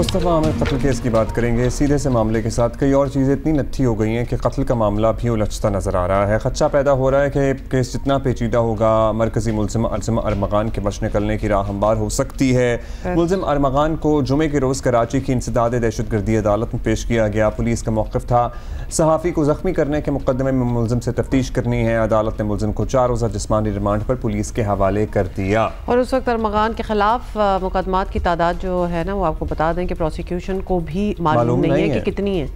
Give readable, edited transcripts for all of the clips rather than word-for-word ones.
मुस्तफ़ा अहमद कत्ल केस की बात करेंगे। सीधे से मामले के साथ कई और चीज़ें इतनी नत्थी हो गई हैं कि कत्ल का मामला भी उलझता नज़र आ रहा है। खदशा पैदा हो रहा है कि केस जितना पेचीदा होगा, मरकज़ी मुलज़िम अरमगान के बच निकलने की राह हमवार हो सकती है। मुलज़िम अरमगान को जुमे के रोज़ कराची की इंसदाद दहशतगर्दी अदालत में पेश किया गया। पुलिस का मौक़िफ़ था सहाफ़ी को ज़ख्मी करने के मुकदमे में मुलज़िम से तफ्तीश करनी है। अदालत ने मुलज़िम को 4 रोज़ा जिस्मानी रिमांड पर पुलिस के हवाले कर दिया। और उस वक्त अरमगान के खिलाफ मुकदमात की तादाद जो है ना, वो आपको बता दें कि प्रोसिक्यूशन को भी मालूम नहीं है कि कितनी है।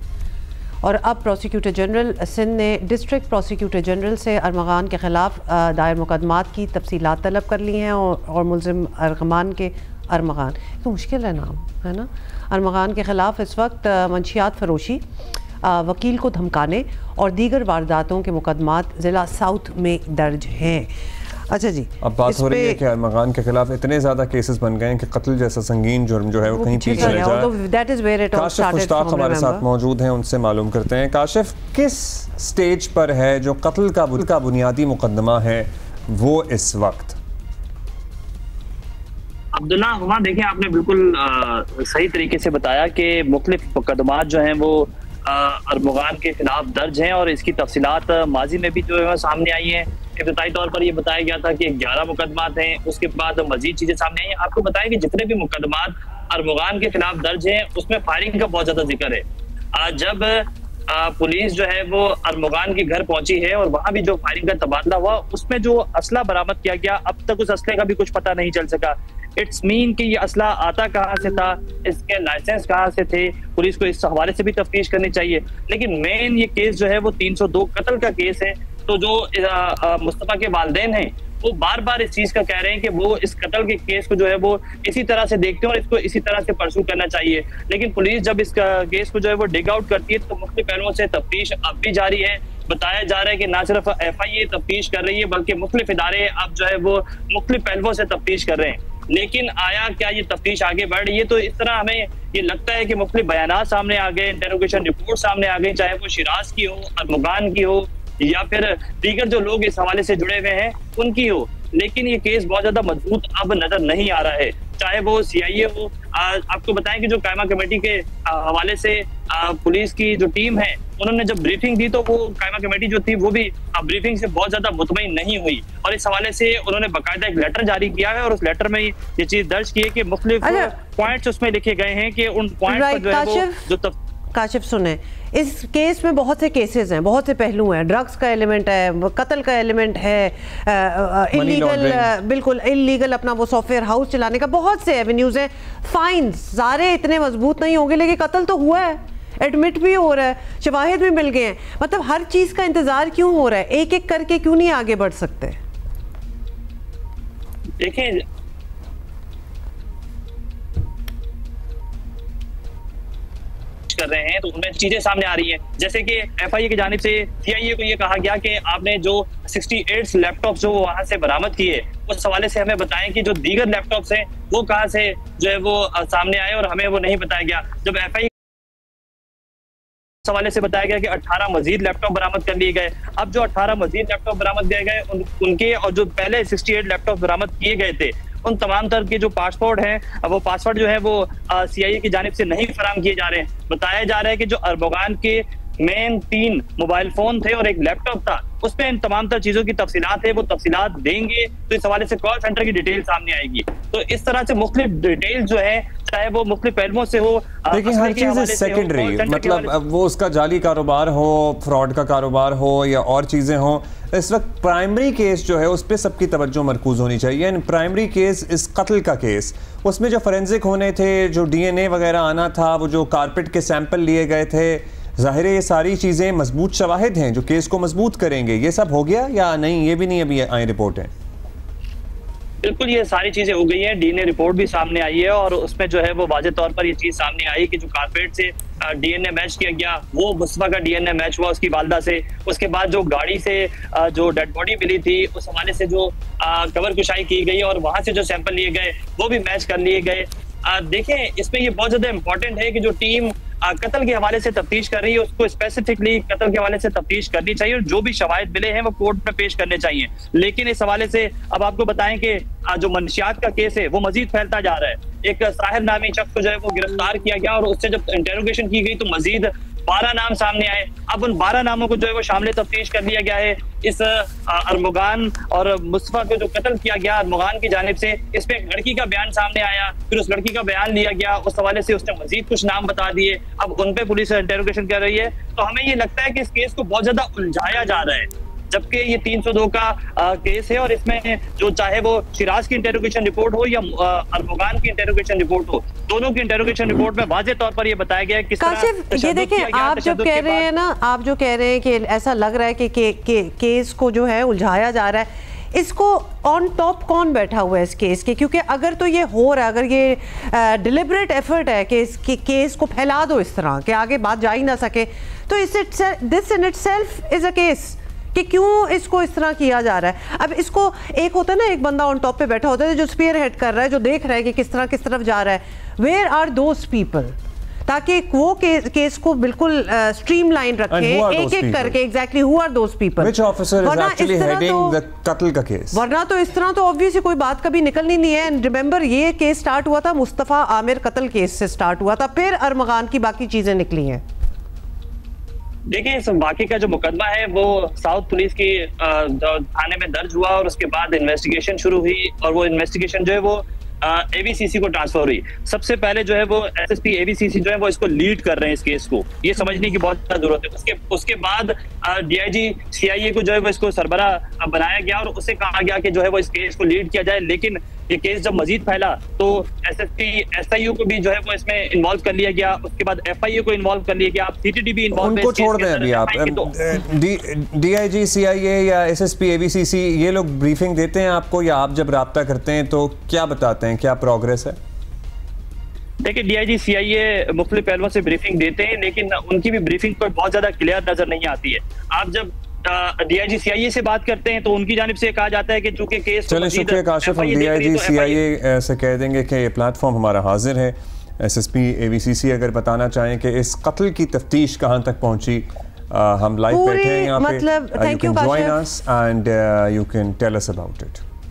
और अब प्रोसिक्यूटर जनरल सिंध ने डिस्ट्रिक्ट प्रोसिक्यूटर जनरल से अरमगान के खिलाफ दायर मुकदमात की तफसीलात तलब कर ली हैं। और मुलज़िम अरमगान तो मुश्किल है नाम, है ना। अरमगान के खिलाफ इस वक्त मंशियात फरोशी, वकील को धमकाने और दीगर वारदातों के मुकदमात ज़िला साउथ में दर्ज हैं। अच्छा जी, अब बात हो रही है कि अरमगान के खिलाफ इतने ज़्यादा केसेस बन गए हैं कि कत्ल जैसा संगीन जुर्म जो है वो कहीं पीछे रह जाए। काशिफ मुश्ताक हमारे साथ मौजूद हैं, उनसे मालूम करते हैं। काशिफ, किस स्टेज पर है जो कत्ल का बुनियादी मुकदमा है वो इस वक्त? अब्दुल्ला हुमा, देखिए आपने बिल्कुल सही तरीके से बताया कि मुख्तलिफ मुकदमात जो हैं वो अरमगान के खिलाफ दर्ज हैं और इसकी तफसीलात माजी में भी जो है सामने आई हैं। इब्तिदाई तौर पर ये बताया गया था कि 11 मुकदमात हैं, उसके बाद मजीद चीजें सामने आई हैं। आपको बताया कि जितने भी मुकदमात अरमगान के खिलाफ दर्ज हैं उसमें फायरिंग का बहुत ज्यादा जिक्र है। जब पुलिस जो है वो अरमगान के घर पहुंची है और वहां भी जो फायरिंग का तबादला हुआ, उसमें जो असला बरामद किया गया, अब तक उस असले का भी कुछ पता नहीं चल सका। इट्स मीन कि ये असला आता कहाँ से था, इसके लाइसेंस कहाँ से थे, पुलिस को इस हवाले से भी तफ्तीश करनी चाहिए। लेकिन मेन ये केस जो है वो 302 कत्ल का केस है। तो जो मुस्तफा के वालिदैन हैं वो बार बार इस चीज का कह रहे हैं कि वो इस कत्ल के केस को जो है वो इसी तरह से देखते हैं और इसको इसी तरह से परसू करना चाहिए। लेकिन पुलिस जब इस केस को जो है वो डिग आउट करती है तो मुख्तलिफ पहलुओं से तफ्तीश अब भी जारी है। बताया जा रहा है कि ना सिर्फ FIA तफ्तीश कर रही है बल्कि मुख्तलिफ इदारे अब जो है वो मुख्तलिफ पहलुओं से तफ्तीश कर रहे हैं। लेकिन आया क्या ये तफ्तीश आगे बढ़ रही है? तो इस तरह हमें ये लगता है कि मुख्तलिफ बयानात सामने आ गए, इंटेरोगेशन रिपोर्ट सामने आ गई, चाहे वो शिराज की हो, अरमगान की हो या फिर दीगर जो लोग इस हवाले से जुड़े हुए हैं उनकी हो। लेकिन ये केस बहुत ज्यादा मजबूत अब नजर नहीं आ रहा है, चाहे वो CIA हो। आपको बताएं कि जो कायमा कमेटी के हवाले से पुलिस की जो टीम है उन्होंने जब ब्रीफिंग दी तो वो कायमा कमेटी जो थी वो भी ब्रीफिंग से बहुत ज्यादा मुतमईन नहीं हुई और इस हवाले से उन्होंने बाकायदा एक लेटर जारी किया है और उस लेटर में ये चीज दर्ज की है कि मुख्तलिफ पॉइंट्स उसमें लिखे गए हैं कि उन पॉइंट्स पर जो है वो जो काशिफ सुने, इस केस में बहुत से केसेस हैं, बहुत से पहलू हैं। ड्रग्स का एलिमेंट है, कत्ल का एलिमेंट है, इलीगल, बिल्कुल इलीगल अपना वो सॉफ्टवेयर हाउस चलाने का, बहुत से एवेन्यूज हैं। फाइन्स सारे इतने मजबूत नहीं होंगे लेकिन कत्ल तो हुआ है, एडमिट भी हो रहा है, शवाहिद भी मिल गए हैं। मतलब हर चीज का इंतजार क्यों हो रहा है? एक एक करके क्यों नहीं आगे बढ़ सकते? देखिए कर रहे हैं तो उनमें चीजें सामने आ रही हैं, जैसे कि FIA की जानिब से CIA को ये कहा गया कि आपने जो 68 लैपटॉप जो वहां से बरामद किए उस हवाले से हमें बताएं कि जो दीगर लैपटॉप्स हैं वो कहां से जो है वो सामने आए और हमें वो नहीं बताया गया। जब FIA हवाले से बताया गया कि 18 मजीद लैपटॉप बरामद कर लिए गए। अब जो 18 मजीद लैपटॉप बरामद किए गए उनके और जो पहले 68 लैपटॉप बरामद किए गए थे उन तमाम तरह के जो पासपोर्ट हैं वो पासवर्ड जो है वो CIA की जानिब से नहीं फराम किए जा रहे हैं। बताया जा रहा है कि जो अरमगान के मेन 3 मोबाइल फोन थे और एक लैपटॉप था उसमें इन तमाम तरह चीजों की तफसीलात है, वो तफसीलात देंगे तो इस हवाले से कॉल सेंटर की डिटेल सामने आएगी। तो इस तरह से मुख्तलिफ डिटेल जो है चाहे वो मुख्तलिफ पहलुओं से हो, देखिए हर चीज सेकेंडरी, मतलब वो उसका जाली कारोबार हो, फ्रॉड का कारोबार हो या और चीजें हो, इस वक्त प्राइमरी केस जो है उस पर सबकी तवज्जो मरकूज होनी चाहिए। प्राइमरी केस इस कत्ल का केस, उसमें जो फोरेंसिक होने थे, जो DNA वगैरह आना था, वो जो कारपेट के सैंपल लिए गए थे, जाहिर है ये सारी चीज़ें मजबूत शवाहिद हैं जो केस को मजबूत करेंगे। ये सब हो गया या नहीं, ये भी नहीं अभी आई रिपोर्ट है? बिल्कुल ये सारी चीजें हो गई हैं, DNA रिपोर्ट भी सामने आई है और उसमें जो है वो वाज़ेह तौर पर ये चीज सामने आई कि जो कारपेट से DNA मैच किया गया वो मुस्तफा का DNA मैच हुआ उसकी वालदा से। उसके बाद जो गाड़ी से जो डेड बॉडी मिली थी उस हवाले से जो कवर कुशाई की गई और वहां से जो सैंपल लिए गए वो भी मैच कर लिए गए। देखें इसमें ये बहुत ज्यादा इंपॉर्टेंट है कि जो टीम कत्ल के हवाले से तफ्तीश कर रही है उसको स्पेसिफिकली कत्ल के हवाले से तफ्तीश करनी चाहिए और जो भी शवाहिद मिले हैं वो कोर्ट में पेश करने चाहिए। लेकिन इस हवाले से अब आपको बताएं कि जो मनशियात का केस है वो मजीद फैलता जा रहा है। एक साहिर नामी शख्स को जो है वो गिरफ्तार किया गया और उससे जब इंटेरोगेशन की गई तो मजीद 12 नाम सामने आए। अब उन 12 नामों को जो है वो शामिल तफ्तीश कर लिया गया है। इस अरमुगान और मुस्तफा को जो कत्ल किया गया अरमुगान की जानिब से, इसमें एक लड़की का बयान सामने आया, फिर उस लड़की का बयान लिया गया, उस हवाले से उसने मजीद कुछ नाम बता दिए। अब उन पे पुलिस इंटेरोगेशन कर रही है। तो हमें ये लगता है कि इस केस को बहुत ज्यादा उलझाया जा रहा है, जबकि ये 302 का केस है और इसमें जो चाहे वो शिराज की इंटेरोगेशन रिपोर्ट हो या अरमुगान की इंटेरोगेशन रिपोर्ट हो, दोनों की इंटेरोगेशन रिपोर्ट में वाज़ेह तौर पर ये बताया गया है किस तरह। ये देखें, आप जो कह रहे हैं ना, आप जो कह रहे हैं कि ऐसा लग रहा है कि केस को जो है उलझाया जा रहा है, इसको ऑन टॉप कौन बैठा हुआ है इस केस के? क्योंकि अगर तो ये हो रहा है, अगर ये डिलिबरेट एफर्ट है कि इस केस को फैला दो इस तरह कि आगे बात जा ही ना सके, तो this in itself is a case कि क्यों इसको इस तरह किया जा रहा है। अब इसको एक होता है ना, एक बंदा ऑन टॉप पे बैठा होता है जो स्पीयर हेड कर रहा है, जो देख रहा है कि किस तरफ जा रहा है। वेयर आर दोज पीपल, ताकि वो केस को बिल्कुल स्ट्रीमलाइन रखे एक एक करके। Exactly, who are those people? Which officer is actually heading the कत्ल का केस? वरना तो इस तरह तो ऑब्वियसली कोई बात कभी निकलनी नहीं है। एंड रिमेंबर, ये केस स्टार्ट हुआ था मुस्तफा आमिर कत्ल केस से स्टार्ट हुआ था, फिर अरमगान की बाकी चीजें निकली हैं। देखिए, बाकी का जो मुकदमा है वो साउथ पुलिस की थाने में दर्ज हुआ और उसके बाद इन्वेस्टिगेशन शुरू हुई और वो इन्वेस्टिगेशन जो है वो एवीसीसी को ट्रांसफर हुई। सबसे पहले जो है वो एसएसपी एवीसीसी जो है वो इसको लीड कर रहे हैं इस केस को, ये समझने की बहुत ज्यादा जरूरत है। उसके बाद डीआईजी सीआईए को जो है वो इसको सरबरा बनाया गया और उससे कहा गया कि जो है वो इस केस को लीड किया जाए। लेकिन ये केस जब मजीद फैला तो एसएसपी एसआईयू को भी जो है वो इसमें इन्वॉल्व कर लिया गया, उसके बाद एफआईए को इन्वॉल्व कर लिया गया, आप सीटीडी भी इन्वॉल्व। उनको छोड़ दें अभी आप। डीआईजी सीआईए या एसएसपी एवीसीसी ये लोग ब्रीफिंग देते हैं आपको, या आप जब राब्ता करते हैं तो क्या बताते हैं, क्या प्रोग्रेस है? देखिए, डीआईजी सीआईए मुख्तलिफ पहलुओं से ब्रीफिंग देते हैं, लेकिन उनकी भी ब्रीफिंग कोई बहुत ज्यादा क्लियर नजर नहीं आती है। आप जब डीआईजी सीआईए से बात करते हैं तो उनकी जानिब से कहा जाता है कि चूंकि केस। चलिए, शुक्रिया काशिफ। हम डीआईजी सीआईए से कह देंगे कि ये प्लेटफॉर्म हमारा हाजिर है। एसएसपी एवीसीसी अगर बताना चाहें कि इस कत्ल की तफ्तीश कहां तक पहुंची, हम लाइव बैठे हैं यहाँ पे, you can join us and you can tell us about it.